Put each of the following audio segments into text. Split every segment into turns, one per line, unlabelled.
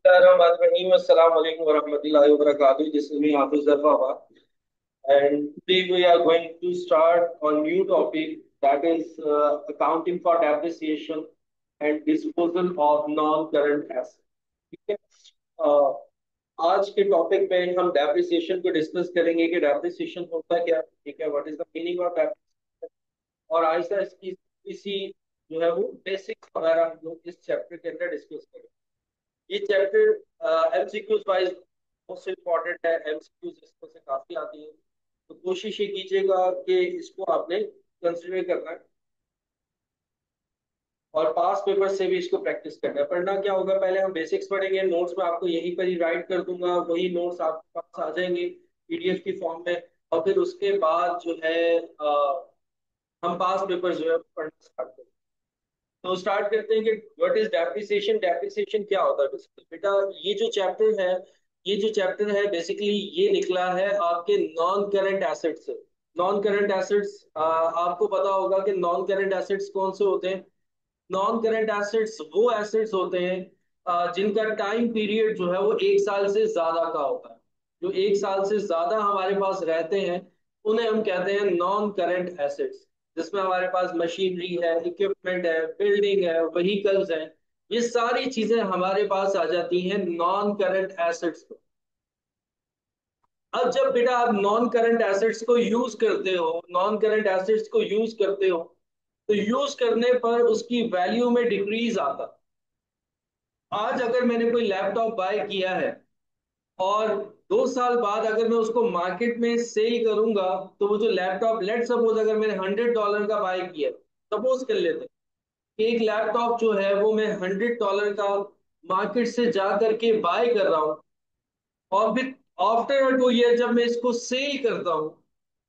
Assalamualaikum warahmatullahi wabarakatuh. This is me, Hafiz Zafar, and today we are going to start a new topic that is accounting for depreciation and disposal of non-current assets. ठीक है। uh, आज के topic में हम depreciation को discuss करेंगे कि depreciation होता क्या है, ठीक है, what is the meaning of depreciation, और आहिस्ता इसकी इसी जो है वो बेसिक्स वगैरह हम लोग इस चैप्टर के अंदर डिस्कस करेंगे। ये chapter MCQs wise most important है। एमसीक्यूज इसमें से काफी आती है, तो कोशिश ये कीजिएगा कि इसको आपने कंसिडर करना है और पास पेपर से भी इसको प्रैक्टिस करना है। पढ़ना क्या होगा, पहले हम बेसिक्स पढ़ेंगे, नोट्स में आपको यहीं पर ही राइट कर दूंगा, वही नोट्स आपके पास आ जाएंगे पीडीएफ की फॉर्म में। और फिर उसके बाद जो है हम पास पेपर जो है पढ़ना स्टार्ट करेंगे। तो स्टार्ट करते हैं कि व्हाट इज डेप्रिसिएशन। डेप्रिसिएशन क्या होता है बेसिकली बेटा। ये जो चैप्टर है, बेसिकली ये निकला है आपके नॉन करंट एसेट्स से। नॉन करंट एसेट्स आपको पता होगा कि नॉन करंट एसेट्स कौन से होते हैं। नॉन करंट एसेट्स वो एसेट्स होते हैं जिनका टाइम पीरियड जो है वो 1 साल से ज्यादा का होता है। जो 1 साल से ज्यादा हमारे पास रहते हैं उन्हें हम कहते हैं नॉन करंट एसेट्स। जिसमें हमारे पास मशीनरी है, इक्विपमेंट है, बिल्डिंग है, व्हीकल्स हैं, ये सारी चीजें हमारे पास आ जाती हैं नॉन करंट एसेट्स। अब जब बेटा आप नॉन करंट एसेट्स को यूज करते हो, तो यूज करने पर उसकी वैल्यू में डिक्रीज आता। आज अगर मैंने कोई लैपटॉप बाय किया है और 2 साल बाद अगर मैं उसको मार्केट में सेल करूंगा, तो वो जो लैपटॉप, लेट सपोज अगर मैंने $100 का बाय किया, सपोज कर लेते हैं कि एक लैपटॉप जो है वो मैं $100 का मार्केट से जा करके बाय कर रहा हूँ, और फिर आफ्टर 2 ईयर जब मैं इसको सेल करता हूँ,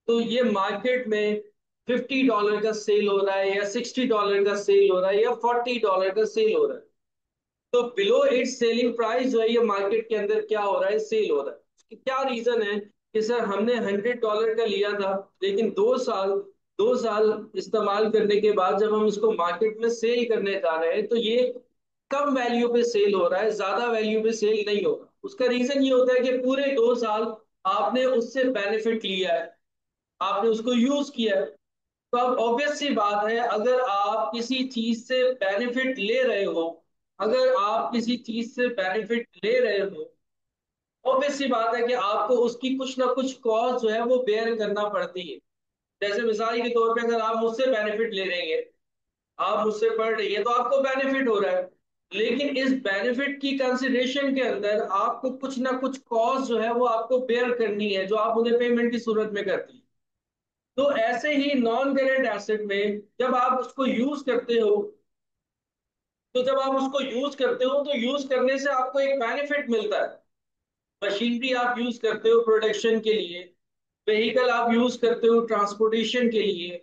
तो ये मार्केट में $50 का सेल हो रहा है, या $60 का सेल हो रहा है, या $40 का सेल हो रहा है। तो बिलो इट्स सेलिंग प्राइस जो है ये मार्केट के अंदर क्या हो रहा है, सेल हो रहा है। इसकी क्या रीजन है कि सर हमने $100 का लिया था, लेकिन 2 साल इस्तेमाल करने के बाद जब हम इसको मार्केट में सेल करने जा रहे हैं, तो ये कम वैल्यू पे सेल हो रहा है, ज्यादा वैल्यू पे सेल नहीं हो रहा। उसका रीजन ये होता है कि पूरे 2 साल आपने उससे बेनिफिट लिया है, आपने उसको यूज किया है। तो अब ऑब्वियस सी बात है, अगर आप किसी चीज से बेनिफिट ले रहे हो, ऑब्वियस सी बात है कि आपको उसकी कुछ ना कुछ कॉस्ट जो है वो बेयर करना पड़ती है। जैसे मिसाल के तौर पे अगर आप मुझसे बेनिफिट ले रहे हैं, आप मुझसे पढ़ रही है, तो आपको बेनिफिट हो रहा है, लेकिन इस बेनिफिट की कंसिडरेशन के अंदर आपको कुछ ना कुछ कॉस्ट जो है वो आपको बेयर करनी है, जो आप मुझे पेमेंट की सूरत में करती है। तो ऐसे ही नॉन करेंट एसेट में जब आप उसको यूज करते हो, तो यूज करने से आपको एक बेनिफिट मिलता है। मशीनरी आप यूज करते हो प्रोडक्शन के लिए, व्हीकल आप यूज करते हो ट्रांसपोर्टेशन के लिए,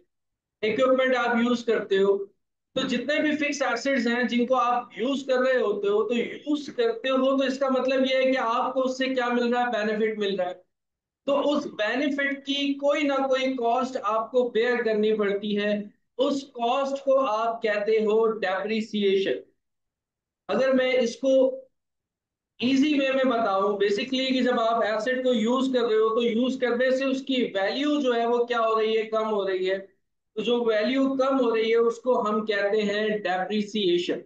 इक्विपमेंट आप यूज करते हो। तो जितने भी फिक्स एसेट्स हैं जिनको आप यूज कर रहे होते हो, तो इसका मतलब ये है कि आपको उससे क्या मिल रहा है, बेनिफिट मिल रहा है। तो उस बेनिफिट की कोई ना कोई कॉस्ट आपको बेयर करनी पड़ती है। उस कॉस्ट को आप कहते हो डेप्रिसिएशन। अगर मैं इसको इजी वे में बताऊं, बेसिकली कि जब आप एसेट को यूज कर रहे हो, तो यूज करने से उसकी वैल्यू जो है वो क्या हो रही है, कम हो रही है। तो जो वैल्यू कम हो रही है उसको हम कहते हैं डेप्रिसिएशन।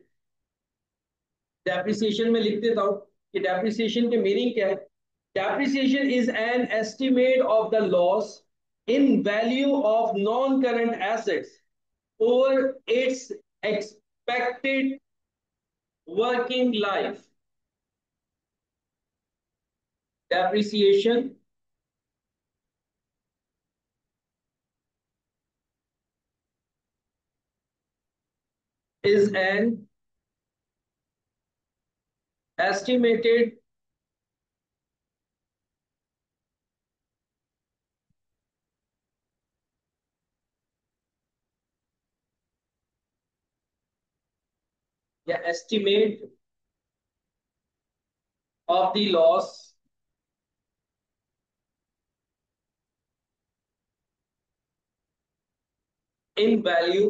डेप्रिसिएशन में लिख देता हूं कि डेप्रिसिएशन के मीनिंग क्या है। Depreciation is an estimate of the loss in value of non current assets over it's expected working life. Depreciation is an estimated estimate of the loss in value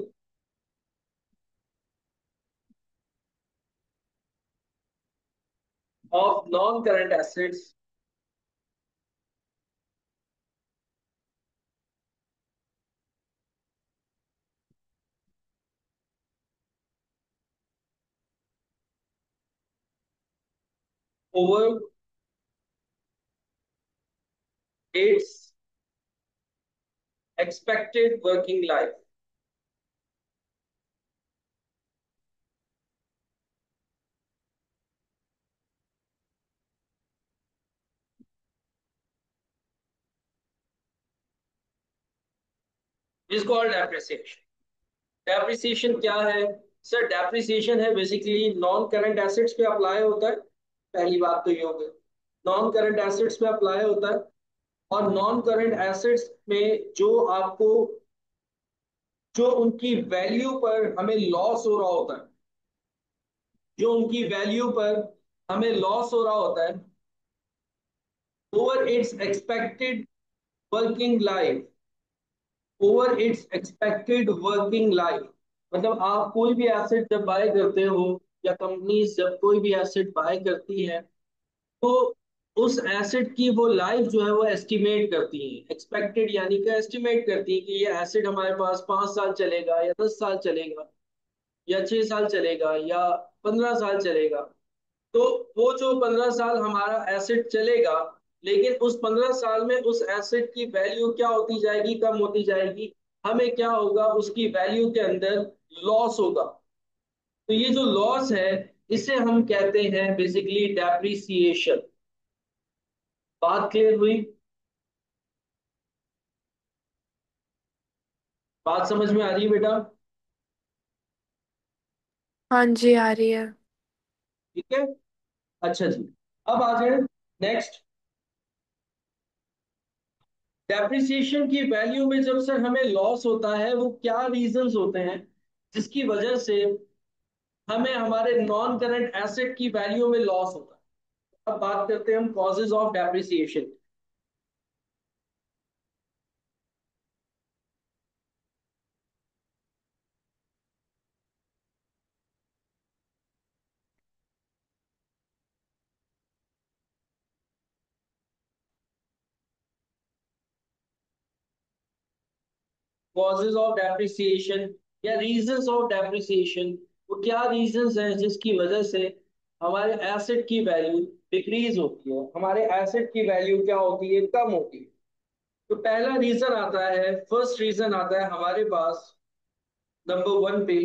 of non current assets over it's expected working life. Is called depreciation. Depreciation क्या है? Sir depreciation है basically non current assets पे apply होता है। पहली बात तो ये हो गई, नॉन करंट एसेट्स पे अप्लाई होता है। और नॉन करंट एसेट्स में जो उनकी वैल्यू पर हमें लॉस हो रहा होता है, जो उनकी वैल्यू पर हमें लॉस हो रहा होता है over it's expected working life, over it's expected working life. मतलब आप कोई भी एसेट जब बाय करते हो या कंपनीज जब कोई भी एसेट बाय करती है, तो उस एसेट की वो लाइफ जो है वो एस्टिमेट करती है। एक्सपेक्टेड यानी कि एस्टिमेट करती है कि ये एसेट हमारे पास 5 साल चलेगा या 10 साल चलेगा या 6 साल चलेगा या 15 साल चलेगा। तो वो जो 15 साल हमारा एसेट चलेगा, लेकिन उस 15 साल में उस एसेट की वैल्यू क्या होती जाएगी? कम होती जाएगी। हमें क्या होगा? उसकी वैल्यू के अंदर लॉस होगा। तो ये जो लॉस है, इसे हम कहते हैं बेसिकली डेप्रिसिएशन। बात क्लियर हुई? बात समझ में आ रही है बेटा?
हाँ जी, आ रही है।
ठीक है। अच्छा जी, अब आ जाए नेक्स्ट। डेप्रिसिएशन की वैल्यू में जब सर हमें लॉस होता है, वो क्या रीजंस होते हैं जिसकी वजह से हमें हमारे नॉन करंट एसेट की वैल्यू में लॉस होता है? अब बात करते हैं हम causes of depreciation. Causes of depreciation या रीजंस ऑफ डेप्रिसिएशन, वो क्या रीजंस हैं जिसकी वजह से हमारे एसेट की वैल्यू डिक्रीज होती है, हमारे एसेट की वैल्यू क्या होती है? कम होती है। तो पहला रीजन आता है, फर्स्ट रीजन आता है हमारे पास नंबर 1 पे,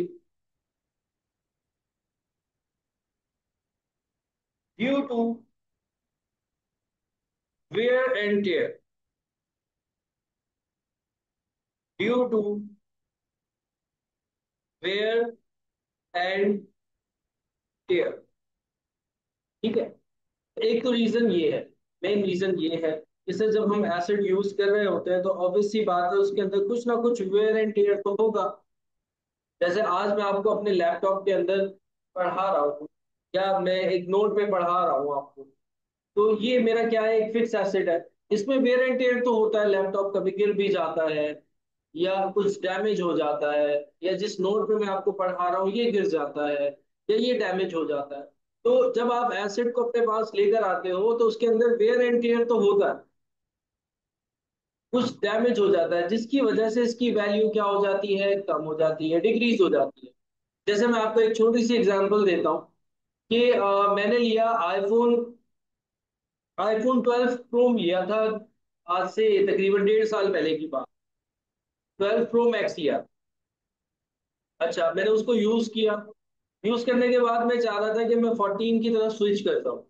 due to wear and tear. Due to wear and tear. ठीक है। एक तो रीजन ये है, मेन रीजन ये है, इसे जब हम एसिड यूज कर रहे होते हैं तो ऑब्वियस सी बात है उसके अंदर कुछ ना कुछ वेयर एंड टेयर तो होगा। जैसे आज मैं आपको अपने लैपटॉप के अंदर पढ़ा रहा हूँ या मैं एक नोट पे पढ़ा रहा हूँ आपको, तो ये मेरा क्या है? एक फिक्स एसेट है। इसमें वेयर एंड टेयर तो होता है, लैपटॉप कभी गिर भी जाता है या कुछ डैमेज हो जाता है, या जिस नोट पे मैं आपको पढ़ा रहा हूँ ये गिर जाता है या ये डैमेज हो जाता है। तो जब आप एसेट को अपने पास लेकर आते हो तो उसके अंदर वेयर एंड टेयर तो होता है, कुछ डैमेज हो जाता है जिसकी वजह से इसकी वैल्यू क्या हो जाती है? कम हो जाती है, डिक्रीज हो जाती है। जैसे मैं आपको एक छोटी सी एग्जांपल देता हूँ कि मैंने लिया आईफोन, आईफोन 12 प्रो लिया था आज से तकरीबन 1.5 साल पहले की बात। 12 प्रो मैक्स लिया। अच्छा, मैंने उसको यूज किया। यूज करने के बाद मैं चाह रहा था कि मैं 14 की तरफ स्विच करता हूँ।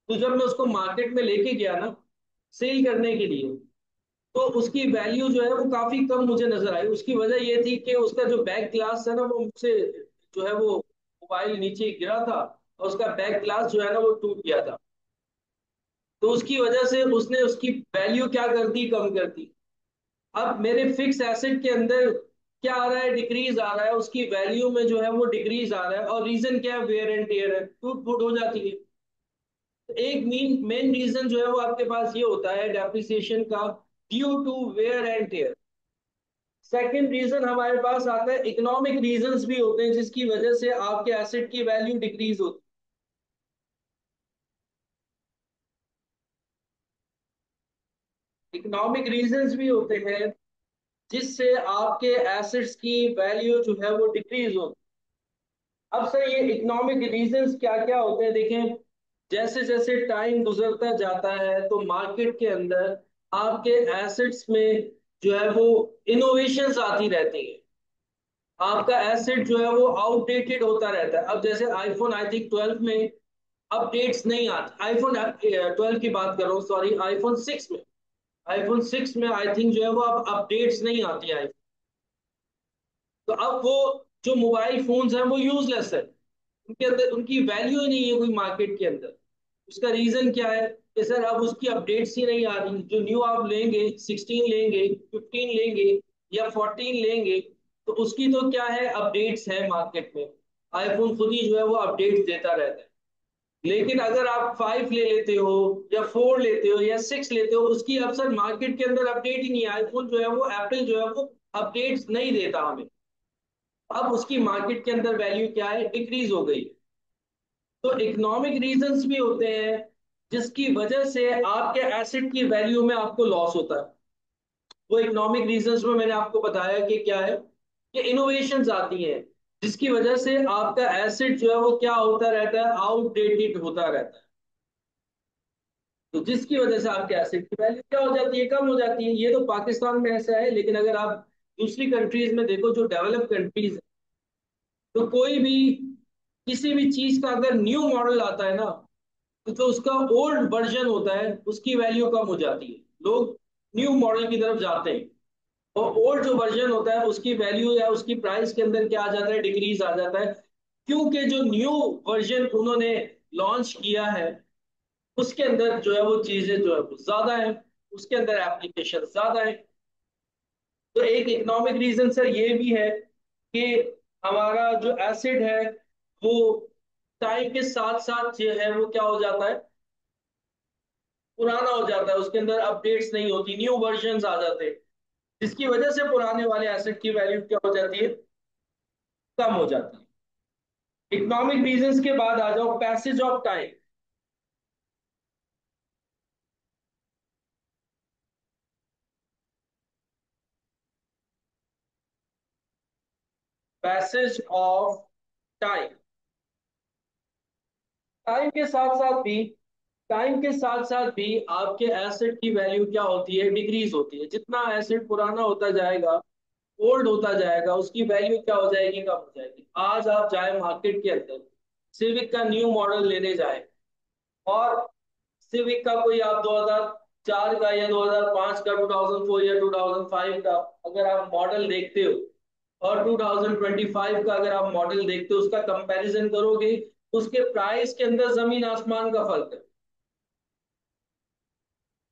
तो जब मैं उसको मार्केट में लेके गया ना सेल करने के लिए, तो उसकी वैल्यू जो है वो काफी कम मुझे नजर आई। उसकी वजह ये थी कि उसका जो बैक ग्लास है ना वो मुझसे जो है वो मोबाइल नीचे गिरा था और उसका बैक ग्लास जो है ना वो टूट गया था। तो उसकी वजह से उसने उसकी वैल्यू क्या कर दी? कम कर दी। अब मेरे फिक्स एसेट के अंदर क्या आ रहा है? डिक्रीज आ रहा है, उसकी वैल्यू में जो है वो डिक्रीज आ रहा है। और रीजन क्या है? वेयर एंड टेयर है, टूट फूट हो जाती है। तो एक मेन मेन रीजन जो है वो आपके पास ये होता है डेप्रिसिएशन का, due to wear and tear. Second reason हमारे पास आता है, इकोनॉमिक रीजंस भी होते हैं जिसकी वजह से आपके एसेट की वैल्यू डिक्रीज होती है। इकोनॉमिक रीजंस भी होते हैं जिससे आपके एसेट्स की वैल्यू जो है वो डिक्रीज होती है। अब सर, ये इकोनॉमिक रीजंस क्या क्या होते हैं देखें। जैसे जैसे टाइम गुजरता जाता है तो मार्केट के अंदर आपके एसेट्स में जो है वो इनोवेशंस आती रहती हैं। आपका एसेट जो है वो आउटडेटेड होता रहता है। अब जैसे आईफोन आई थिंक 12 में अपडेट्स नहीं आते। आईफोन 12 की बात कर रहा हूँ, सॉरी, आईफोन 6 में आई थिंक जो है वो अब अपडेट्स नहीं आती है। तो अब वो जो मोबाइल फोन्स हैं वो यूजलेस है। उनके अंदर उनकी वैल्यू ही नहीं है कोई मार्केट के अंदर। उसका रीजन क्या है कि सर अब उसकी अपडेट्स ही नहीं आ रही। जो न्यू आप लेंगे, 16 लेंगे, 15 लेंगे या 14 लेंगे, तो उसकी तो क्या है, अपडेट्स है मार्केट में। आईफोन खुद ही जो है वो अपडेट्स देता रहता है। लेकिन अगर आप 5 ले लेते हो या 4 लेते हो या 6 लेते हो, उसकी अब सर मार्केट के अंदर अपडेट ही नहीं है। आईफोन जो है वो, एप्पल जो है वो अपडेट्स नहीं देता हमें। अब उसकी मार्केट के अंदर वैल्यू क्या है, डिक्रीज हो गई। तो इकोनॉमिक रीजंस भी होते हैं जिसकी वजह से आपके एसेट की वैल्यू में आपको लॉस होता है। वो इकोनॉमिक रीजंस में मैंने आपको बताया कि क्या है, कि इनोवेशंस आती हैं जिसकी वजह से आपका एसेट जो है वो क्या होता रहता है, आउटडेटेड होता रहता है। तो जिसकी वजह से आपके एसेट की वैल्यू क्या हो जाती है, कम हो जाती है। ये तो पाकिस्तान में ऐसा है, लेकिन अगर आप दूसरी कंट्रीज में देखो, जो डेवलप कंट्रीज है, तो कोई भी किसी भी चीज का अगर न्यू मॉडल आता है ना, तो जो उसका ओल्ड वर्जन होता है उसकी वैल्यू कम हो जाती है। लोग न्यू मॉडल की तरफ जाते हैं, और ओल्ड जो वर्जन होता है उसकी वैल्यू या उसकी प्राइस के अंदर क्या आ जाता है, डिक्रीज आ जाता है। क्योंकि जो न्यू वर्जन उन्होंने लॉन्च किया है उसके अंदर जो है वो चीजें जो है वो ज्यादा है, उसके अंदर एप्लीकेशन ज्यादा है। तो एक इकोनॉमिक रीजन सर ये भी है कि हमारा जो एसिड है वो टाइम के साथ साथ जो है वो क्या हो जाता है, पुराना हो जाता है। उसके अंदर अपडेट्स नहीं होती, न्यू वर्जन आ जाते हैं, जिसकी वजह से पुराने वाले एसिड की वैल्यू क्या हो जाती है, कम हो जाती है। इकोनॉमिक रीजंस के बाद आ जाओ passage of time. Passage of time, time के साथ साथ भी टाइम के साथ साथ भी आपके एसेट की वैल्यू क्या होती है, डिक्रीज होती है। जितना एसेट पुराना होता जाएगा, ओल्ड होता जाएगा, उसकी वैल्यू क्या हो जाएगी, कम हो जाएगी। आज आप जाए मार्केट के अंदर, सिविक का न्यू मॉडल लेने जाए, और सिविक का कोई आप 2004 का या 2005 का, 2004 या 2005 का अगर आप मॉडल देखते हो, और 2025 का अगर आप मॉडल देखते हो, उसका कंपैरिजन करोगे, उसके प्राइस के अंदर जमीन आसमान का फर्क है।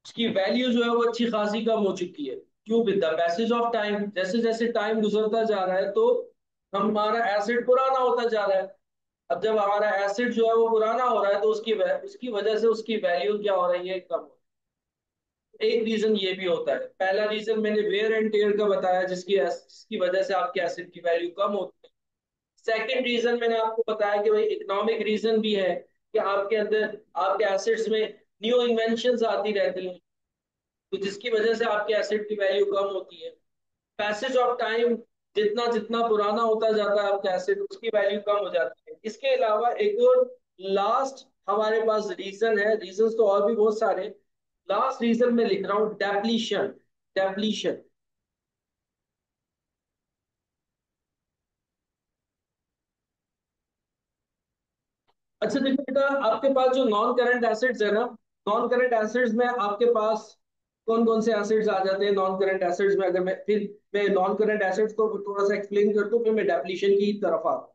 उसकी वैल्यू जो है वो अच्छी खासी कम हो चुकी है। क्यों? With the passage of time, जैसे जैसे टाइम गुजरता जा रहा है तो हमारा एसिड पुराना होता जा रहा है। अब जब हमारा एसिड जो है वो पुराना हो रहा है तो उसकी वजह से उसकी वैल्यू क्या हो रही है, कम। एक रीजन ये भी होता है। पहला रीजन मैंने वेयर एंड टेयर का बताया, जिसकी वजह से आपके एसिड की वैल्यू कम होती है। सेकंड रीजन मैंने आपको बताया कि भाई इकोनॉमिक रीजन भी है, कि आपके अंदर आपके एसिड्स में न्यू इन्वेंशंस आती रहती हैं, तो जिसकी वजह से आपके एसिड की वैल्यू कम होती है। पैसेज ऑफ टाइम, जितना जितना पुराना होता जाता है आपका एसिड, उसकी वैल्यू कम हो जाती है। इसके अलावा एक और लास्ट हमारे पास रीजन है, रीजन तो और भी बहुत सारे। लास्ट रीजन में लिख रहा हूं, डेप्लीशन। डेप्लीशन। अच्छा देखो बेटा, आपके पास जो नॉन करंट एसिड्स है ना, नॉन करंट एसिड्स में आपके पास कौन कौन से एसिड्स आ जाते हैं नॉन करंट एसिड्स में? अगर मैं नॉन करंट एसिड्स को थोड़ा सा एक्सप्लेन कर दूं, फिर मैं डेप्लीशन की तरफ आता हूं।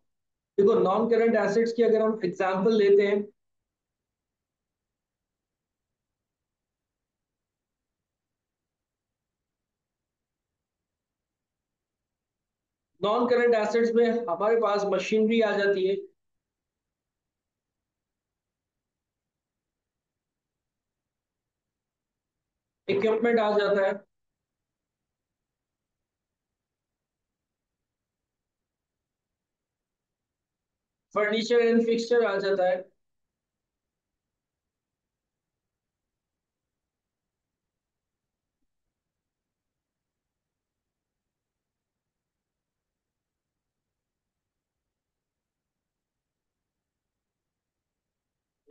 देखो, नॉन करंट एसिड्स की अगर हम एग्जांपल लेते हैं, नॉन करंट एसिड्स में हमारे पास मशीनरी आ जाती है, इक्विपमेंट आ जाता है, फर्नीचर एंड फिक्सचर आ जाता है,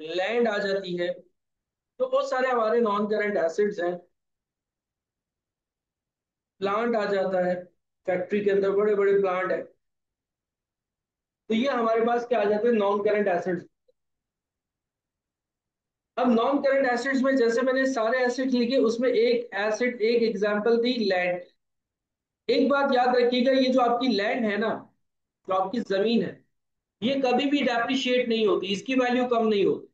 लैंड आ जाती है। तो बहुत सारे हमारे नॉन करंट एसेट्स हैं। प्लांट आ जाता है, फैक्ट्री के अंदर बड़े बड़े प्लांट है। तो ये हमारे पास क्या आ जाते हैं, नॉन करंट एसेट्स। अब नॉन करंट एसेट्स में जैसे मैंने सारे एसेट्स लिखे, उसमें एक एसेट, एक एग्जांपल थी लैंड। एक बात याद रखिएगा, ये जो आपकी लैंड है ना, जो आपकी जमीन है, ये कभी भी डेप्रिशिएट नहीं होती, इसकी वैल्यू कम नहीं होती।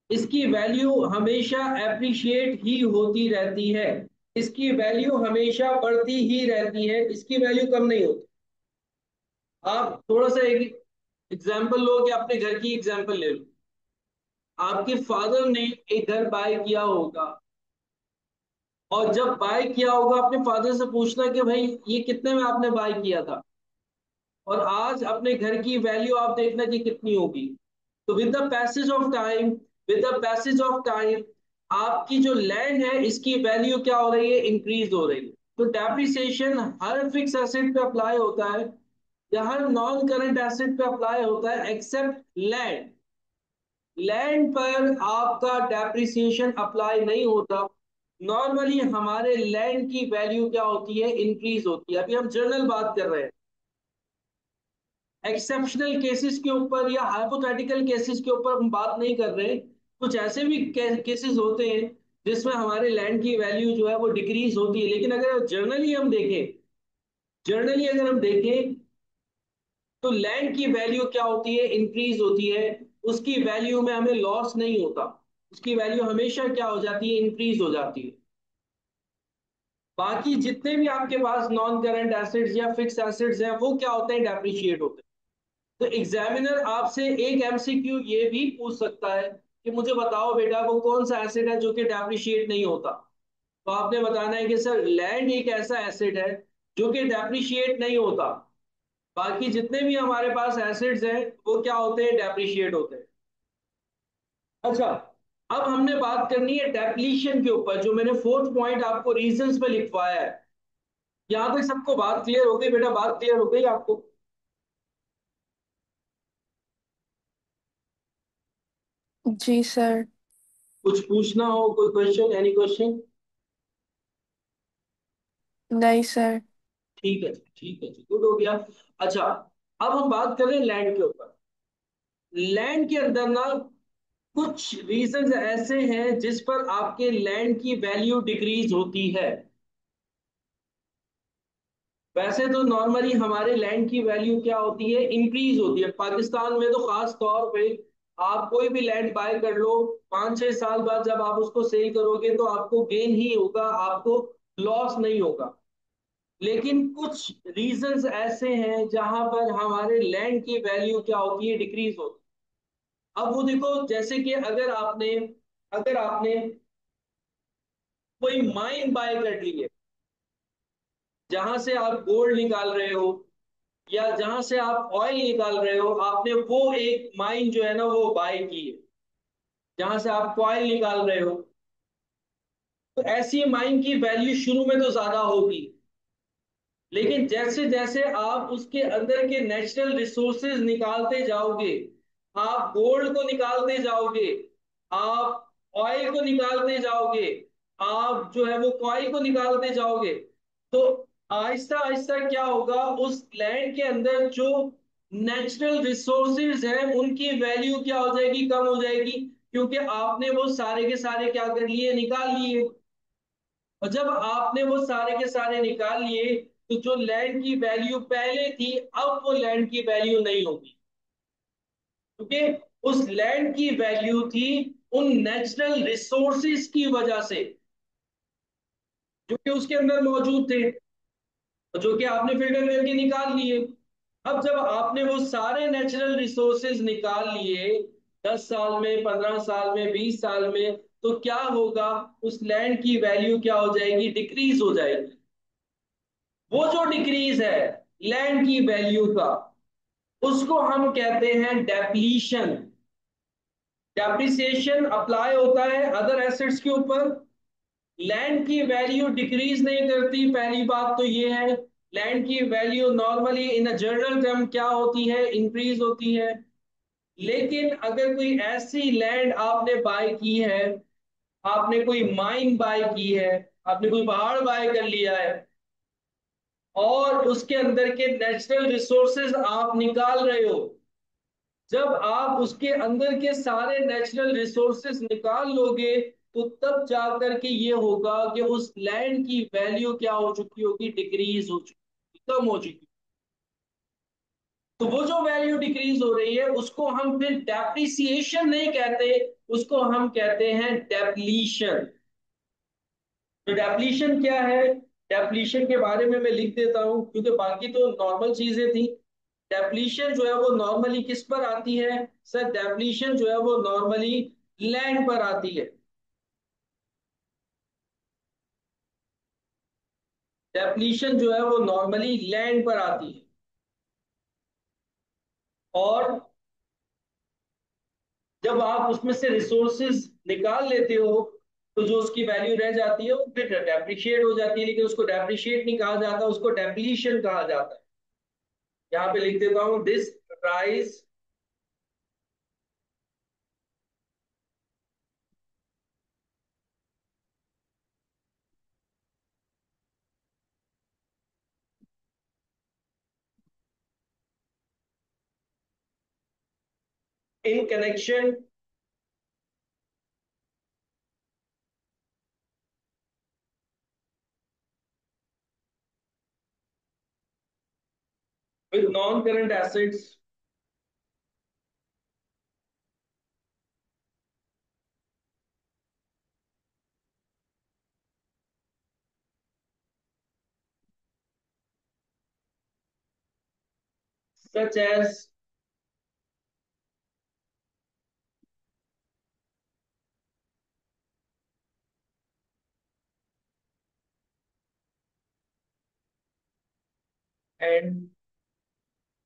इसकी वैल्यू हमेशा एप्रिशिएट ही होती रहती है। इसकी वैल्यू हमेशा बढ़ती ही रहती है, इसकी वैल्यू कम नहीं होती। आप थोड़ा सा एक एग्जांपल लो, कि अपने घर की एग्जांपल ले लो। आपके फादर ने एक घर बाय किया होगा, और जब बाय किया होगा अपने फादर से पूछना कि भाई ये कितने में आपने बाय किया था, और आज अपने घर की वैल्यू आप देखना कि कितनी होगी। तो with the passage of time, with the passage of time, आपकी जो लैंड है इसकी वैल्यू क्या हो रही है, इंक्रीज हो रही है। तो डेप्रिसिएशन हर फिक्स एसेट पे अप्लाई होता है, या हर नॉन करंट एसेट पे अप्लाई होता है, एक्सेप्ट लैंड। लैंड पर आपका डेप्रिसिएशन अप्लाई नहीं होता। नॉर्मली हमारे लैंड की वैल्यू क्या होती है, इंक्रीज होती है। अभी हम जनरल बात कर रहे हैं, एक्सेप्शनल केसेस के ऊपर या हाइपोथेटिकल केसेस के ऊपर हम बात नहीं कर रहे। कुछ ऐसे भी केसेस होते हैं जिसमें हमारे लैंड की वैल्यू जो है वो डिक्रीज होती है, लेकिन अगर जर्नली हम देखें, जर्नली अगर हम देखें, तो लैंड की वैल्यू क्या होती है, इंक्रीज होती है। उसकी वैल्यू में हमें लॉस नहीं होता, उसकी वैल्यू हमेशा क्या हो जाती है, इंक्रीज हो जाती है। बाकी जितने भी आपके पास नॉन करंट एसेट्स या फिक्स एसेट्स हैं, वो क्या होते हैं, डेप्रिशिएट होते हैं। तो एग्जामिनर आपसे एक एमसीक्यू ये भी पूछ सकता है कि मुझे बताओ बेटा, वो कौन सा एसेट है जो कि डेप्रिशिएट नहीं होता। तो आपने बताना है कि सर लैंड एक ऐसा एसेट है जो कि डेप्रिशिएट नहीं होता। बाकी जितने भी हमारे पास एसेट्स हैं वो क्या होते हैं, डेप्रिशिएट होते हैं। अच्छा, अब हमने बात करनी है डेप्लीशन के ऊपर, जो मैंने फोर्थ पॉइंट आपको रीजंस में लिखवाया है। यहां तक सबको बात क्लियर हो गई बेटा, बात क्लियर हो गई आपको?
जी सर।
कुछ पूछना हो, कोई क्वेश्चन, एनी क्वेश्चन?
नहीं सर।
ठीक है जी, ठीक है जी, गुड हो गया। अच्छा, अब हम बात करें लैंड के ऊपर। लैंड के अंदर ना कुछ रीजंस ऐसे हैं जिस पर आपके लैंड की वैल्यू डिक्रीज होती है। वैसे तो नॉर्मली हमारे लैंड की वैल्यू क्या होती है, इंक्रीज होती है। पाकिस्तान में तो खास तौर पे आप कोई भी लैंड बाय कर लो, 5-6 साल बाद जब आप उसको सेल करोगे तो आपको गेन ही होगा, आपको लॉस नहीं होगा। लेकिन कुछ रीजंस ऐसे हैं जहां पर हमारे लैंड की वैल्यू क्या होती है, डिक्रीज होती है। अब वो देखो, जैसे कि अगर आपने कोई माइन बाय कर ली है, जहां से आप गोल्ड निकाल रहे हो या जहां से आप ऑयल निकाल रहे हो, आपने वो एक माइन जो है ना वो बाय की है, जहां से आप ऑयल निकाल रहे हो। तो ऐसी माइन की वैल्यू शुरू में तो ज्यादा होगी, लेकिन जैसे जैसे आप उसके अंदर के नेचुरल रिसोर्सेज निकालते जाओगे, आप गोल्ड को निकालते जाओगे, आप ऑयल को निकालते जाओगे, आप जो है वो कॉइल को निकालते जाओगे, तो आहिस्ता आहिस्ता क्या होगा, उस लैंड के अंदर जो नेचुरल रिसोर्सेज हैं उनकी वैल्यू क्या हो जाएगी, कम हो जाएगी। क्योंकि आपने वो सारे के सारे क्या कर लिए, निकाल लिए। और जब आपने वो सारे के सारे निकाल लिए, तो जो लैंड की वैल्यू पहले थी, अब वो लैंड की वैल्यू नहीं होगी। क्योंकि उस लैंड की वैल्यू थी उन नेचुरल रिसोर्सेज की वजह से जो कि उसके अंदर मौजूद थे, जो कि आपने फिल्टर करके निकाल लिए। अब जब आपने वो सारे नेचुरल रिसोर्सेज निकाल लिए, 10 साल में, 15 साल में, 20 साल में, तो क्या होगा, उस लैंड की वैल्यू क्या हो जाएगी, डिक्रीज हो जाएगी। वो जो डिक्रीज है लैंड की वैल्यू का, उसको हम कहते हैं डेप्लीशन। डेप्रिसिएशन अप्लाई होता है अदर एसेट्स के ऊपर, लैंड की वैल्यू डिक्रीज नहीं करती। पहली बात तो ये है, लैंड की value normally in a general term क्या होती है, इंक्रीज होती है। लेकिन अगर कोई ऐसी लैंड आपने बाय की है, आपने कोई माइन बाय की है, आपने कोई पहाड़ बाय कर लिया है, और उसके अंदर के नेचुरल रिसोर्सेज आप निकाल रहे हो, जब आप उसके अंदर के सारे नेचुरल रिसोर्सेज निकाल लोगे, तो तब जाकर के ये होगा कि उस लैंड की वैल्यू क्या हो चुकी होगी, डिक्रीज हो चुकी, कम हो चुकी। तो वो जो वैल्यू डिक्रीज हो रही है उसको हम फिर डेप्रिसिएशन नहीं कहते, उसको हम कहते हैं डेप्लीशन। तो डेप्लीशन क्या है? डेप्लीशन के बारे में मैं लिख देता हूं, क्योंकि बाकी तो नॉर्मल चीजें थी। डेप्लीशन जो है वो नॉर्मली किस पर आती है? सर डेप्लीशन जो है वो नॉर्मली लैंड पर आती है। डेप्लीशन जो है वो नॉर्मली लैंड पर आती है। और जब आप उसमें से रिसोर्सेज निकाल लेते हो, तो जो उसकी वैल्यू रह जाती है वो फिर डेप्रिशिएट हो जाती है, लेकिन उसको डेप्रिशिएट नहीं कहा जाता, उसको डेप्लीशन कहा जाता है। यहाँ पे लिख देता हूं, this rise in connection with non-current assets such as and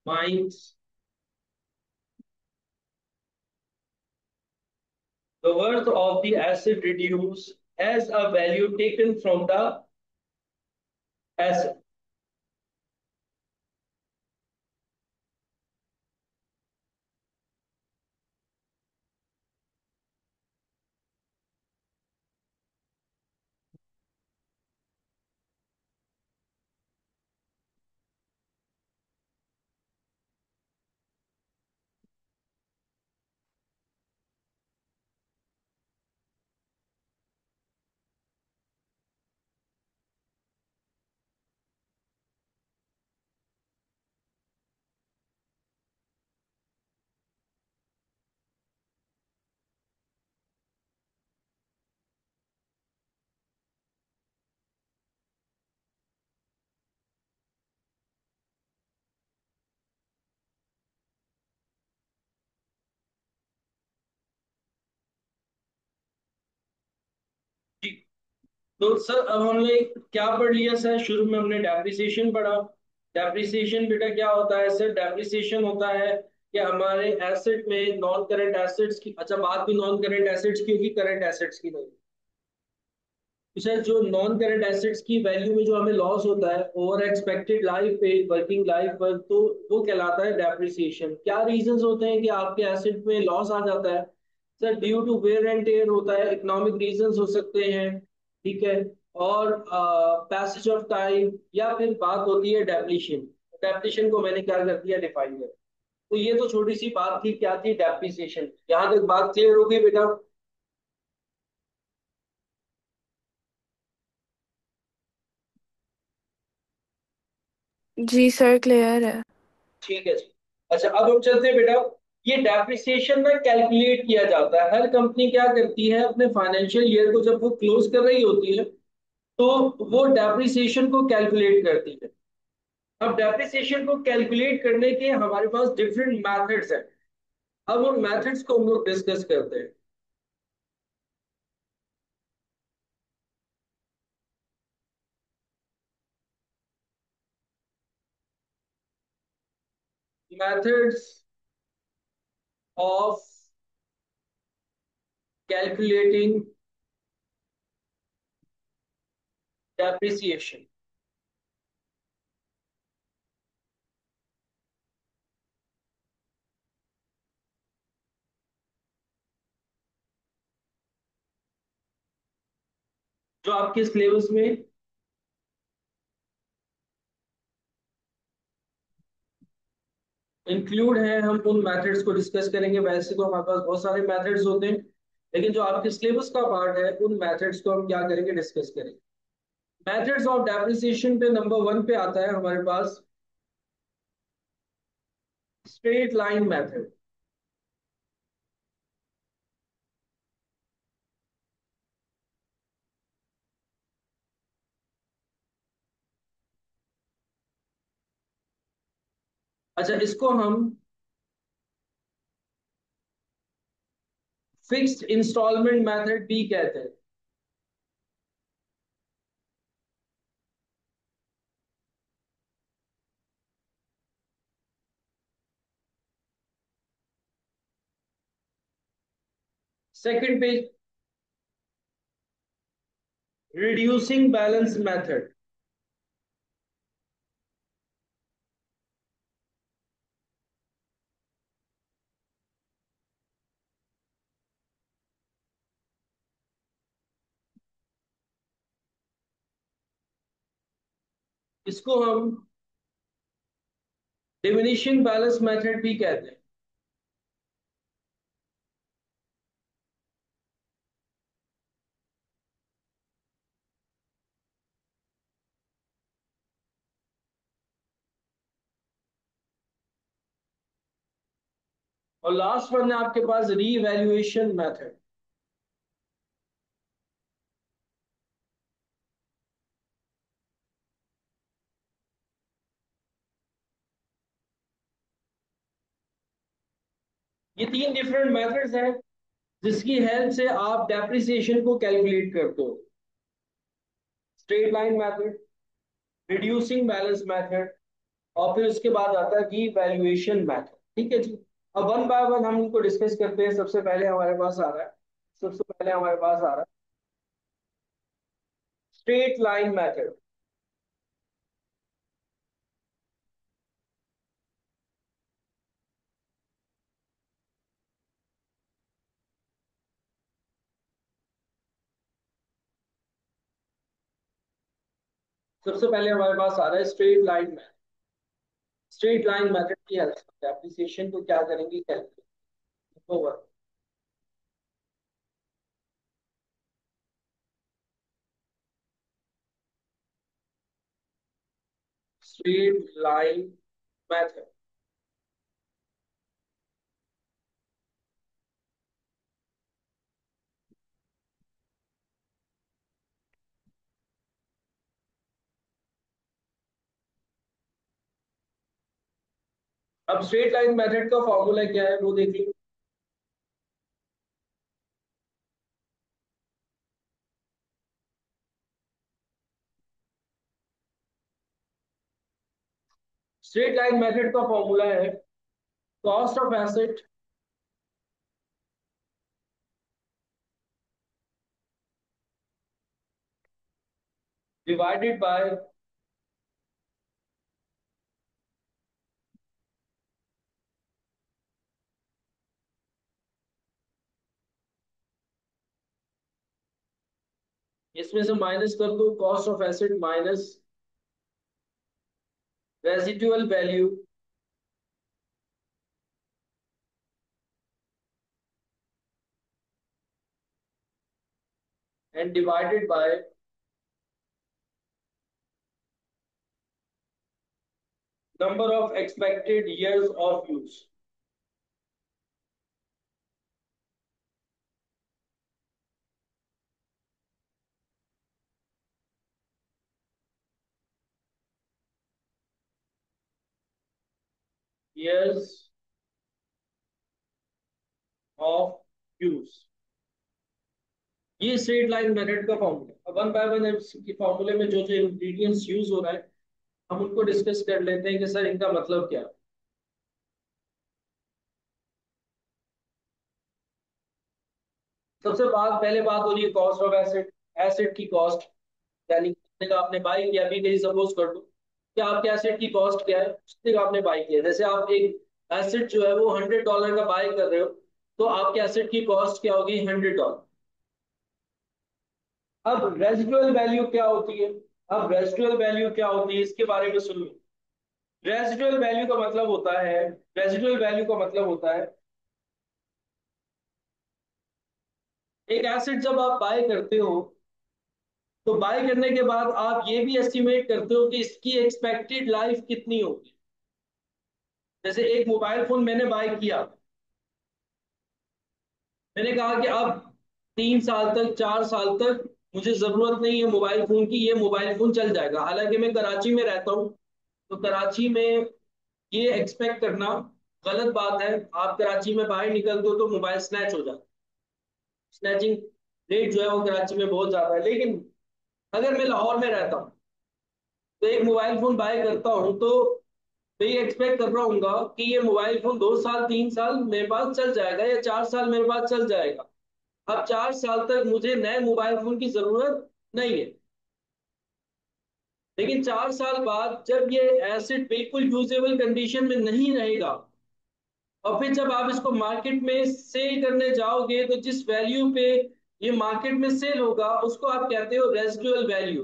mines, the worth of the asset reduce as a value taken from the asset। तो सर अब हमने क्या पढ़ लिया? सर शुरू में हमने डेप्रिसिएशन पढ़ा। डेप्रिसिएशन बेटा क्या होता है? सर डेप्रिसिएशन होता है कि हमारे एसेट में नॉन करंट एसेट्स की, अच्छा बात भी नॉन करंट एसेट्स की होगी, करंट एसेट्स की नहीं। तो सर जो नॉन करंट एसेट्स की वैल्यू में जो हमें लॉस होता है ओवर एक्सपेक्टेड लाइफ पे, वर्किंग लाइफ पर, तो वो कहलाता है डेप्रिसिएशन। क्या रीजंस होते हैं कि आपके एसेट में लॉस आ जाता है? Sir due to wear and tear होता है, इकोनॉमिक रीजंस हो सकते हैं, ठीक है, और पैसेज ऑफ टाइम, या फिर बात होती है डेप्लीशन। डेप्लीशन को मैंने क्या कर दिया, डिफाइन कर। तो ये तो छोटी सी बात थी, क्या थी? डेप्रिसिएशन। यहाँ तक बात क्लियर हो गई बेटा?
जी सर, क्लियर है।
ठीक है जी। अच्छा अब हम चलते हैं बेटा। ये डेप्रिसिएशन ना कैलकुलेट किया जाता है, हर कंपनी क्या करती है अपने फाइनेंशियल ईयर को जब वो क्लोज कर रही होती है, तो वो डेप्रिसिएशन को कैलकुलेट करती है। अब डेप्रिसिएशन को कैलकुलेट करने के हमारे पास डिफरेंट मेथड्स हैं। अब उन मेथड्स को हम लोग डिस्कस करते हैं। Methods of calculating depreciation. जो आपके सिलेबस में इंक्लूड है, हम उन मेथड्स को डिस्कस करेंगे। वैसे तो हमारे पास बहुत सारे मेथड्स होते हैं, लेकिन जो आपके सिलेबस का पार्ट है उन मेथड्स को हम क्या करेंगे, डिस्कस करेंगे। मेथड्स ऑफ डेप्रिसिएशन पे नंबर 1 पे आता है हमारे पास स्ट्रेट लाइन मेथड। अच्छा, इसको हम फिक्स्ड इंस्टॉलमेंट मेथड भी कहते हैं। सेकंड पे रिड्यूसिंग बैलेंस मेथड। इसको हम डिमिनिशिंग बैलेंस मेथड भी कहते हैं। और लास्ट वन है आपके पास रीवैल्यूएशन मेथड। ये तीन डिफरेंट मेथड्स हैं जिसकी हेल्प से आप डेप्रिसिएशन को कैलकुलेट करते हो। Straight line method, reducing balance method, और फिर उसके बाद आता है रीवैल्यूएशन मेथड। ठीक है जी। अब वन बाय वन हम इनको डिस्कस करते हैं। सबसे पहले हमारे पास आ रहा है स्ट्रेट लाइन मेथड। सबसे पहले हमारे पास आ रहा है straight line method. Straight line method की हेल्प से एप्रिसिएशन को क्या करेंगे, calculate. Over straight line method. अब स्ट्रेट लाइन मेथड का फॉर्मूला क्या है वो देख लो। स्ट्रेट लाइन मेथड का फॉर्मूला है cost of asset divided by इसमें से माइनस कर दो cost of asset minus residual value and divided by number of expected years of use. Years of use, ये स्ट्रेट लाइन मेथड का formula. One by one इसके फॉर्मूले में जो जो इंग्रेडिएंट्स यूज हो रहा है हम उनको डिस्कस कर लेते हैं कि सर इनका मतलब क्या है। पहले बात हो रही है कॉस्ट ऑफ एसेट। एसेट की कॉस्ट, यानी कितने का आपने बाई किया। अभी कहीं सपोज कर दो कि आपके एसेट की कॉस्ट क्या है, कितने का आपने बाई किया। जैसे आप एक एसेट जो है वो $100 का बाई कर रहे हो, तो आपके एसेट की कॉस्ट क्या होगी, $100। अब रेजिडुअल वैल्यू क्या होती है? अब रेजिडुअल वैल्यू क्या होती है इसके बारे में सुन लो। रेजिडुअल वैल्यू का मतलब होता है, रेजिडुअल वैल्यू का मतलब होता है एक एसेट जब आप बाय करते हो, तो बाय करने के बाद आप ये भी एस्टिमेट करते हो कि इसकी एक्सपेक्टेड लाइफ कितनी होगी। जैसे एक मोबाइल फोन मैंने बाय किया, मैंने कहा कि अब 3 साल तक 4 साल तक मुझे जरूरत नहीं है मोबाइल फोन की, ये मोबाइल फोन चल जाएगा। हालांकि मैं कराची में रहता हूँ, तो कराची में ये एक्सपेक्ट करना गलत बात है। आप कराची में बाहर निकलते हो तो मोबाइल स्नैच हो जाता है, स्नैचिंग रेट जो है वो कराची में बहुत ज्यादा है। लेकिन अगर मैं लाहौर में रहता हूँ, तो एक मोबाइल फोन बाय करता हूँ, तो मैं ये एक्सपेक्ट कर रहा हूँ कि ये मोबाइल फोन 2 साल 3 साल मेरे पास चल जाएगा या 4 साल मेरे पास चल जाएगा। अब 4 साल तक मुझे नए मोबाइल फोन की जरूरत नहीं है। लेकिन 4 साल बाद जब ये एसेट बिल्कुल यूजेबल कंडीशन में नहीं रहेगा, और फिर जब आप इसको मार्केट में सेल करने जाओगे, तो जिस वैल्यू पे ये मार्केट में सेल होगा उसको आप कहते हो रेजिडुअल वैल्यू।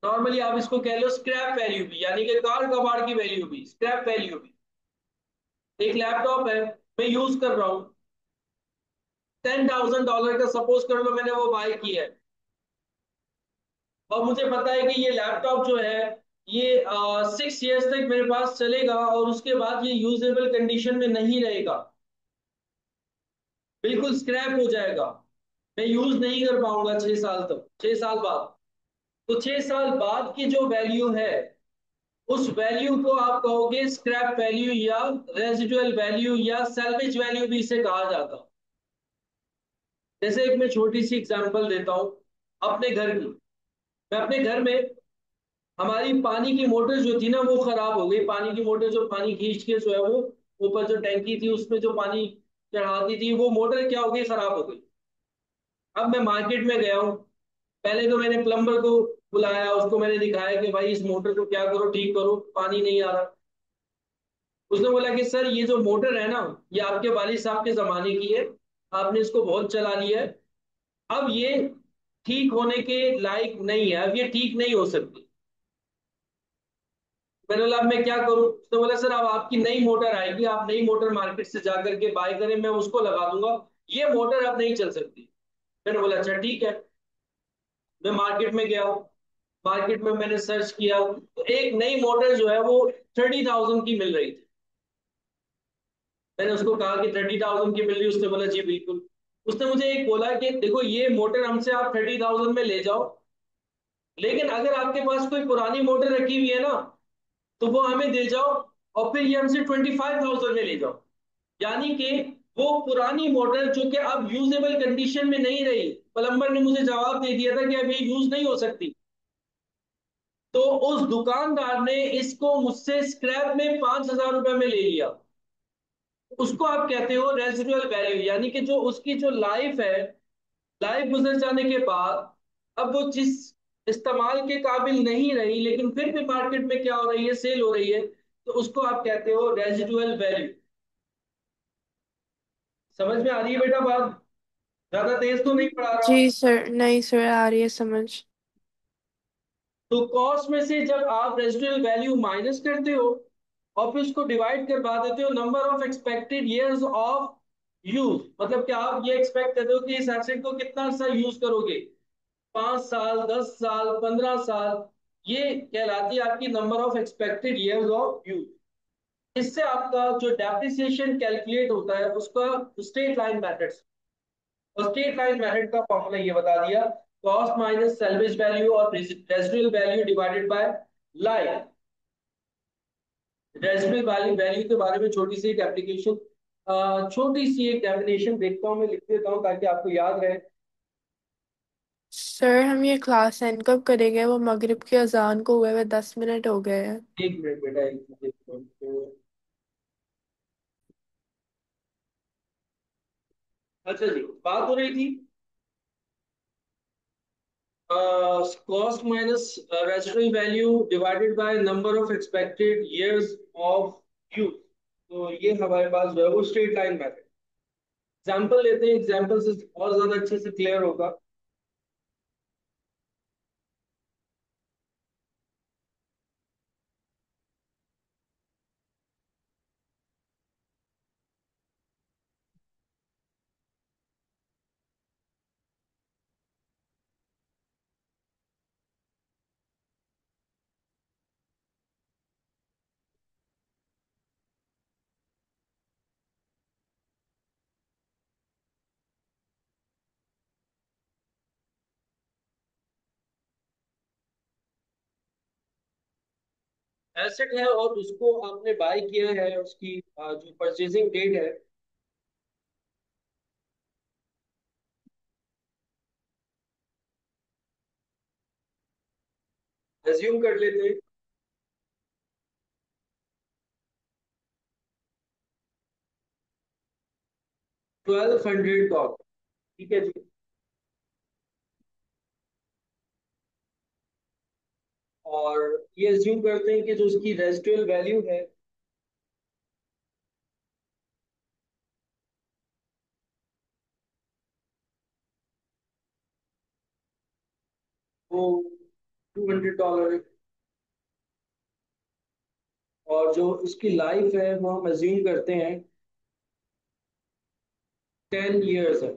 नॉर्मली आप इसको कह लो स्क्रैप वैल्यू भी, यानी कि कार कबाड़ की वैल्यू भी, स्क्रैप वैल्यू भी। एक लैपटॉप है, मैं यूज कर रहा हूँ, $10,000 का सपोज कर लो मैंने वो बाय किया है, और मुझे पता है कि ये लैपटॉप जो है ये 6 ईयर्स तक मेरे पास चलेगा और उसके बाद ये यूजेबल कंडीशन में नहीं रहेगा, बिल्कुल स्क्रैप हो जाएगा, मैं यूज नहीं कर पाऊंगा 6 साल तक, 6 साल बाद। तो 6 साल बाद की जो वैल्यू है, उस वैल्यू को आप कहोगे स्क्रैप वैल्यू या रेजिडुअल वैल्यू या सैल्वेज वैल्यू भी इसे कहा जाता है। जैसे एक मैं छोटी सी एग्जांपल देता हूं अपने घर की। मैं अपने घर में, हमारी पानी की मोटर जो थी ना वो खराब हो गई। पानी की मोटर जो पानी खींच के जो है वो ऊपर जो टैंकी थी उसमें जो पानी चढ़ाती थी, वो मोटर क्या हो गई, खराब हो गई। अब मैं मार्केट में गया हूँ, पहले तो मैंने प्लम्बर को बुलाया, उसको मैंने दिखाया कि भाई इस मोटर को क्या करो, ठीक करो, पानी नहीं आ रहा। उसने बोला कि सर ये जो मोटर है ना, ये आपके वालिद साहब के जमाने की है, आपने इसको बहुत चला लिया है, अब ये ठीक होने के लायक नहीं है, अब ये ठीक नहीं हो सकती। मैंने बोला अब मैं क्या करूं? उसने बोला सर अब आपकी नई मोटर आएगी, आप नई मोटर मार्केट से जाकर के बाय करें, मैं उसको लगा दूंगा, ये मोटर अब नहीं चल सकती। मैंने बोला अच्छा ठीक है। मैं मार्केट में गया, मार्केट में मैंने सर्च किया, तो एक नई मोटर जो है वो 30,000 की मिल रही थी। मैंने उसको कहा कि 30,000 की मिल रही है? उसने बोला जी बिल्कुल। उसने मुझे एक बोला कि देखो ये मोटर हमसे आप 30,000 में ले जाओ, लेकिन अगर आपके पास कोई पुरानी मोटर रखी हुई है ना, तो वो हमें दे जाओ, और फिर ये हमसे 25,000 में ले जाओ। यानी कि वो पुरानी मोटर जो कि अब यूजेबल कंडीशन में नहीं रही, प्लम्बर ने मुझे जवाब दे दिया था कि अब ये यूज नहीं हो सकती, तो उस दुकानदार ने इसको मुझसे स्क्रैप में 5,000 रुपए में ले लिया। उसको आप कहते हो रेजिडुअल वैल्यू, यानी कि जो उसकी जो लाइफ है, लाइफ गुजर जाने के बाद अब वो जिस इस्तेमाल के काबिल नहीं रही, लेकिन फिर भी मार्केट में क्या हो रही है, सेल हो रही है, तो उसको आप कहते हो रेजिडुअल वैल्यू। समझ में आ रही है बेटा बात? ज्यादा तेज तो नहीं पढ़ा रहा हूं?
जी सर, नहीं सर, आ रही है समझ।
तो कॉस्ट में से जब आप रेजिडुअल वैल्यू माइनस करते हो और फिर उसको डिवाइड करवा देते हो number of expected years of use, मतलब कि आप ये एक्सपेक्ट करते हो कि इस एसेट को कितना सा यूज करोगे, 5 साल, 10 साल, 15 साल, ये कहलाती है आपकी number of expected years of use. इससे आपका जो डेप्रिसिएशन कैलकुलेट होता है उसका स्ट्रेट लाइन मेथड, और स्ट्रेट लाइन मेथड का फॉर्मूला ये बता दिया, कॉस्ट माइनस सैल्वेज वैल्यू और residual value divided by life. Residual value value के बारे में छोटी सी एक एप्लीकेशन, छोटी सी एक डेफिनेशन देखता हूँ, मैं लिख देता हूँ ताकि आपको याद रहे।
सर हम ये क्लास एंड कब करेंगे? वो मगरिब की अजान को हुए हुए 10 मिनट हो गए हैं।
1 मिनट बेटा, 1 मिनट। अच्छा जी, बात हो रही थी cost minus residual value divided by number of expected years of use। तो ये हमारे पास जो है वो स्ट्रेट लाइन मेथड। एग्जाम्पल लेते हैं, एग्जाम्पल से और ज्यादा अच्छे से क्लियर होगा। एसेट है और उसको आपने बाय किया है, उसकी जो परचेजिंग डेट है, एज्यूम कर लेते हैं 1200 डॉलर। ठीक है जी। और ये एज्यूम करते हैं कि जो उसकी रेजिडुअल वैल्यू है वो $200 है। और जो उसकी लाइफ है वो हम एज्यूम करते हैं 10 ईयर्स है।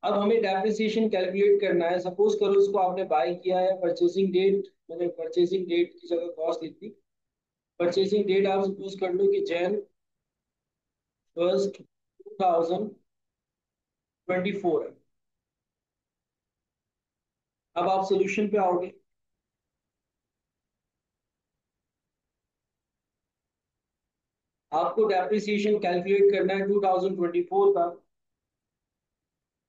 अब हमें डेप्रिसिएशन कैलकुलेट करना है। सपोज करो उसको आपने बाय किया है, परचेसिंग डेट, मैंने परचेसिंग डेट की जगह कॉस्ट ली थी। परचेसिंग डेट आप सपोज कर लो कि Jan 1 2024 है। अब आप सोल्यूशन पे आओगे। आपको डेप्रिसिएशन कैलकुलेट करना है 2024 का।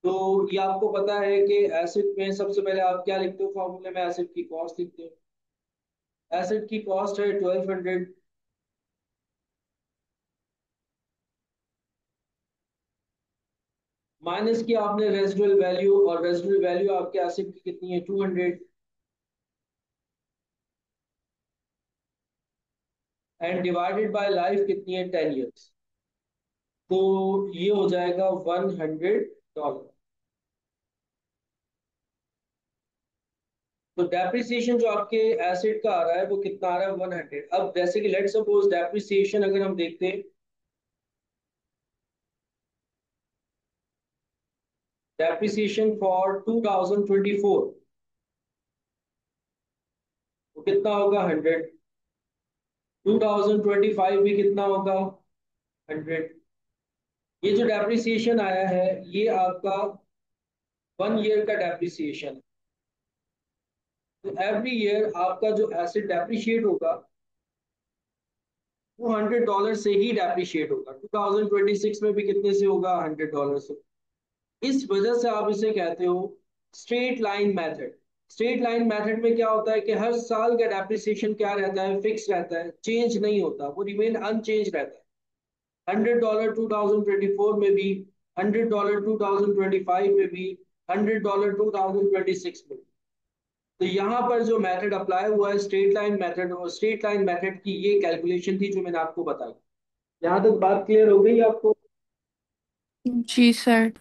तो ये आपको पता है कि एसिड में सबसे पहले आप क्या लिखते हो, फॉर्मूले में एसिड की कॉस्ट लिखते हो। एसिड की कॉस्ट है 1200, माइनस की आपने रेजिडुअल वैल्यू, और रेजिडुअल वैल्यू आपके एसिड की कितनी है 200, एंड डिवाइडेड बाय लाइफ कितनी है 10 ईयर्स। तो ये हो जाएगा $100। तो डेप्रिसिएशन जो आपके एसिड का आ रहा है वो कितना आ रहा है 100। अब जैसे कि लेट सपोज डेप्रिसिएशन अगर हम देखते हैं, डेप्रिसिएशन फॉर 2024 वो कितना होगा 100। 2025 भी कितना होगा 100। ये जो डेप्रिसिएशन आया है ये आपका 1 ईयर का डेप्रिसिएशन है। तो एवरी ईयर आपका जो एसिड डेप्रिशिएट होगा वो $100 से ही डेप्रिशिएट होगा। 2026 में भी कितने से होगा, $100 से। इस वजह से आप इसे कहते हो straight line method. Straight line method में क्या होता है कि हर साल का डेप्रिसिएशन क्या रहता है, फिक्स रहता है, चेंज नहीं होता, वो रिमेन अनचेंज रहता है। $100 2024 में भी, $100 2025 में भी, $100 2026 में भी। तो यहाँ पर जो मेथड अप्लाई हुआ है स्ट्रेट लाइन मेथड, और स्ट्रेट लाइन मेथड की ये कैलकुलेशन थी जो मैंने आपको बताई। यहाँ तक बात क्लियर हो गई आपको?
जी सर।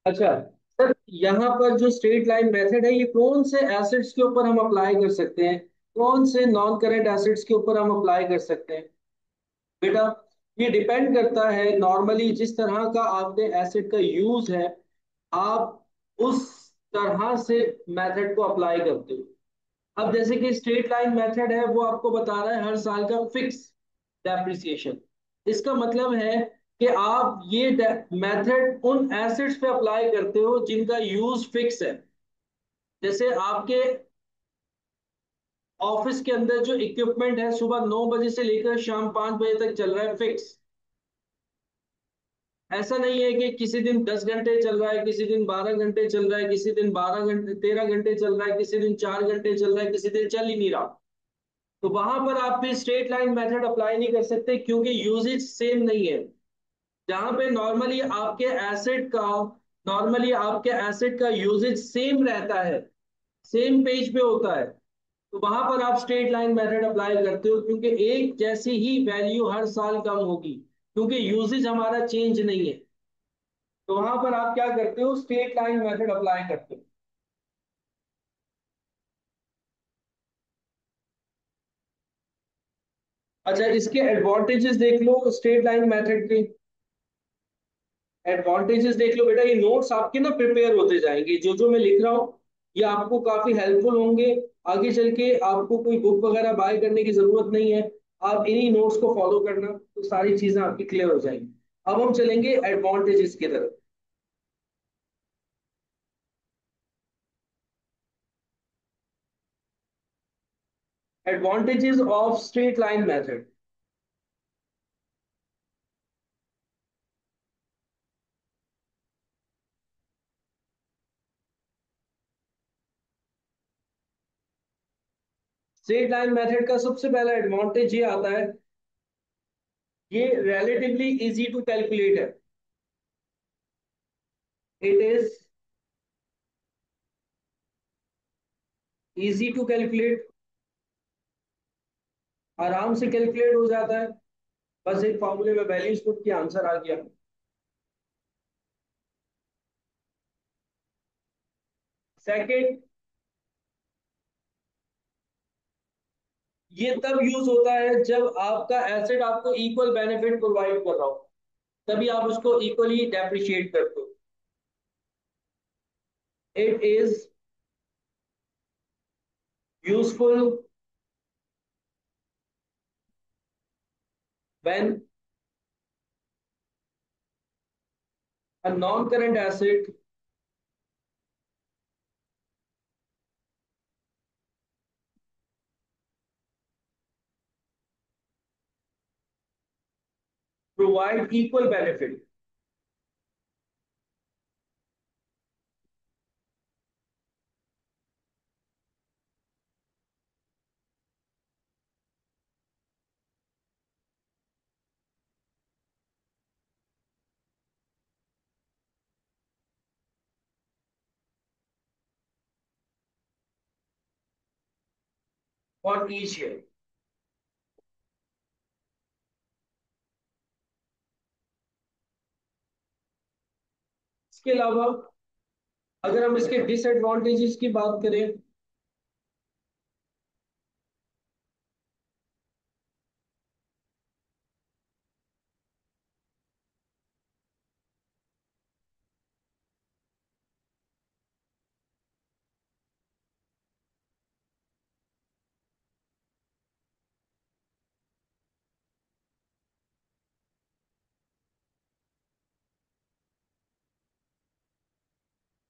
अच्छा सर, यहाँ पर जो स्ट्रेट लाइन मेथड है ये कौन से एसिड्स के ऊपर हम अप्लाई कर सकते हैं, कौन से नॉन करेंट एसिड्स के ऊपर हम अप्लाई कर सकते हैं बेटा? ये डिपेंड करता है नॉर्मली जिस तरह का आपके एसिड का यूज है, आप उस तरह से मेथड को अप्लाई करते हो। अब जैसे कि स्ट्रेट लाइन मेथड है वो आपको बता रहा है हर साल का फिक्स डेप्रिसिएशन। इसका मतलब है कि आप ये मेथड उन एसिड्स पे अप्लाई करते हो जिनका यूज फिक्स है। जैसे आपके ऑफिस के अंदर जो इक्विपमेंट है सुबह 9 बजे से लेकर शाम 5 बजे तक चल रहा है फिक्स। ऐसा नहीं है कि किसी दिन 10 घंटे चल रहा है, किसी दिन 12 घंटे चल रहा है, किसी दिन 12 घंटे 13 घंटे चल रहा है, किसी दिन 4 घंटे चल रहा है, किसी दिन चल ही नहीं रहा। तो वहां पर आप भी स्ट्रेट लाइन मेथड अप्लाई नहीं कर सकते क्योंकि यूजेज सेम नहीं है। जहां पे नॉर्मली आपके एसिड का यूजेज सेम रहता है, सेम पेज पे होता है, तो वहां पर आप स्ट्रेट लाइन मेथड अप्लाई करते हो, क्योंकि एक जैसी ही वैल्यू हर साल कम होगी, क्योंकि यूजेज हमारा चेंज नहीं है। तो वहां पर आप क्या करते हो, स्ट्रेट लाइन मेथड अप्लाई करते हो। अच्छा, इसके एडवांटेजेस देख लो स्ट्रेट लाइन मेथड के। एडवांटेजेस देख लो बेटा, ये नोट्स आपके ना प्रिपेयर होते जाएंगे, जो जो मैं लिख रहा हूँ ये आपको काफी हेल्पफुल होंगे। आगे चल के आपको कोई बुक वगैरह बाय करने की जरूरत नहीं है। आप इन्हीं नोट्स को फॉलो करना, तो सारी चीजें आपकी क्लियर हो जाएंगी। अब हम चलेंगे एडवांटेजेस की तरफ। Advantages of straight line method. Straight line method का सबसे पहला एडवांटेज ये आता है, ये रिलेटिवली इजी टू कैलकुलेट है। It is easy to calculate, आराम से कैलकुलेट हो जाता है। बस एक फॉर्मूले में वैल्यूज पुट किया, आंसर आ गया। सेकंड, ये तब यूज होता है जब आपका एसेट आपको इक्वल बेनिफिट प्रोवाइड कर रहा हो, तभी आप उसको इक्वली डेप्रिशिएट करते हो। It is useful when a non current asset provide equal benefit. For each year. इसके अलावा अगर हम इसके डिसएडवांटेजेस की बात करें,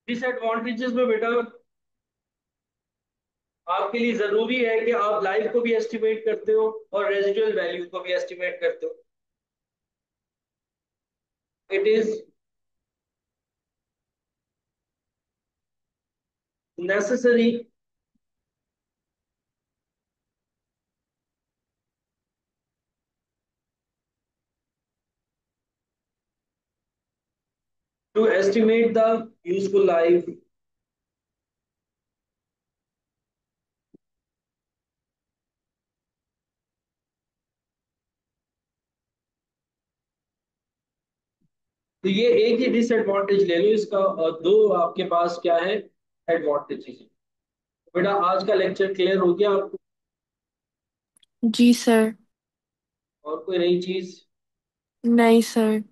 डिसएडवांटेजेस में बेटा आपके लिए जरूरी है कि आप लाइफ को भी एस्टिमेट करते हो और रेजिडुअल वैल्यू को भी एस्टिमेट करते हो। It is necessary to estimate the useful life. तो ये एक ही डिसएडवांटेज ले लो इसका, और दो आपके पास क्या है, एडवांटेजेस। बेटा आज का लेक्चर क्लियर हो गया आपको?
जी सर।
और कोई नई चीज?
नहीं सर।